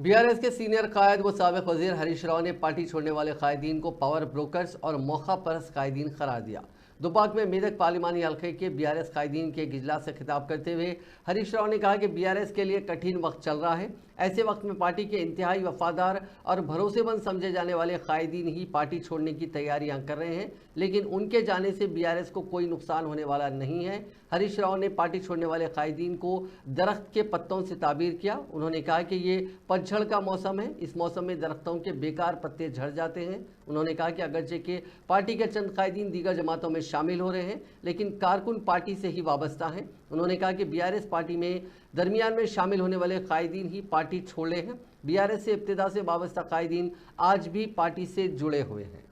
BRS के senior कायद व साबिक वजीर हरीश राव ने पार्टी छोड़ने वाले कायदीन को पावर ब्रोकर्स और मौका परस्त कायदीन करार दिया। दुपाक में मेदक पार्लिमानी हल्के के बीआरएस कायदीन के एक इजलास से खिताब करते हुए हरीश राव ने कहा कि बीआरएस के लिए कठिन वक्त चल रहा है। ऐसे वक्त में पार्टी के इंतहाई वफादार और भरोसेमंद समझे जाने वाले कायदीन ही पार्टी छोड़ने की तैयारियां कर रहे हैं, लेकिन उनके जाने से बीआरएस को कोई नुकसान होने वाला नहीं है। हरीश राव ने पार्टी छोड़ने वाले कायदीन को दरख्त के पत्तों से ताबीर किया। उन्होंने कहा कि ये पतझड़ का मौसम है, इस मौसम में दरख्तों के बेकार पत्ते झड़ जाते हैं। उन्होंने कहा कि अगरचे के पार्टी के चंद कायदीन दीगर जमातों में शामिल हो रहे हैं, लेकिन कारकुन पार्टी से ही वाबस्ता हैं। उन्होंने कहा कि बीआरएस पार्टी में दरमियान में शामिल होने वाले कायदीन ही पार्टी छोड़े हैं। बीआरएस से इब्तिदा से वाबस्ता कायदीन आज भी पार्टी से जुड़े हुए हैं।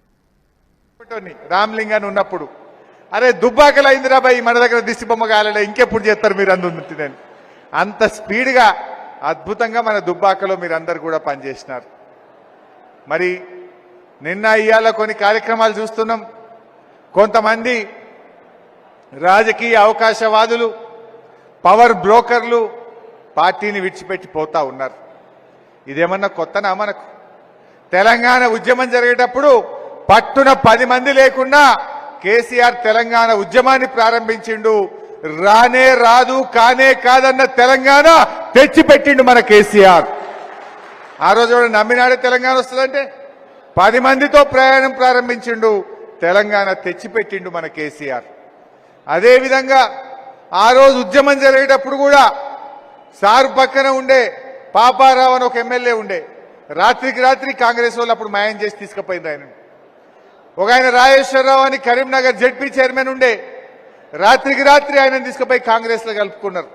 రామలింగన్ ఉన్నప్పుడు అరే దుబ్బాకల ఇందిరాబాయి మన దగ్గర దిష్టి బొమ్మ కాలలే ఇంకెప్పుడు చేస్తారు మీరు అందుతుంది అంత స్పీడ్గా అద్భుతంగా మన దుబ్బాకలో మీరందరూ కూడా పనిచేసినారు। మరి నిన్న ఇయాల కొన్ని కార్యక్రమాలు చూస్తున్నాం। కొంతమంది రాజకీయ అవకాశవాదులు పవర్ బ్రోకర్లు పార్టీని విడిచిపెట్టి పోతా ఉన్నారు। ఇదేమన్నా కొత్తనా? మనకు తెలంగాణ ఉద్యమం జరిగేటప్పుడు పట్టున 10 మంది లేకుండా కేసీఆర్ తెలంగాణ ఉద్యమాన్ని ప్రారంభించిండు। రానే రాదు కానే కాదన్న తెలంగాణ తెచ్చిపెట్టిండు మన కేసీఆర్। ఆ రోజు నమ్మినాడే తెలంగాణ వస్తుందంటే 10 మందితో ప్రయాణం ప్రారంభించిండు, తెలంగాణ తెచ్చిపెట్టిండు మన కేసీఆర్। అదేవిధంగా ఆ రోజు ఉద్యమం జరిగేటప్పుడు కూడా సారు పక్కన ఉండే పాపారావు అని ఒక ఎమ్మెల్యే ఉండే, రాత్రికి రాత్రి కాంగ్రెస్ వాళ్ళు అప్పుడు మాయం చేసి తీసుకుపోయింది ఆయన। ఒక ఆయన రాజేశ్వరరావు అని కరీంనగర్ జెడ్పీ చైర్మన్ ఉండే, రాత్రికి రాత్రి ఆయన తీసుకుపోయి కాంగ్రెస్ లో కలుపుకున్నారు।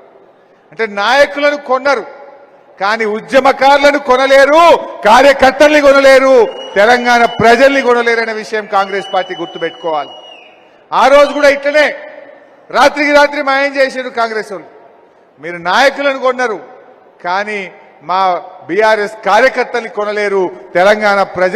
అంటే నాయకులను కొన్నారు కానీ ఉద్యమకారులను కొనలేరు, కార్యకర్తల్ని కొనలేరు, తెలంగాణ ప్రజల్ని కొనలేరు అనే విషయం కాంగ్రెస్ పార్టీ గుర్తుపెట్టుకోవాలి। ఆ రోజు కూడా ఇట్లనే రాత్రికి రాత్రి మాయం చేశారు కాంగ్రెస్ వాళ్ళు। మీరు నాయకులను కొన్నారు కానీ మా బీఆర్ఎస్ కార్యకర్తల్ని కొనలేరు, తెలంగాణ ప్రజ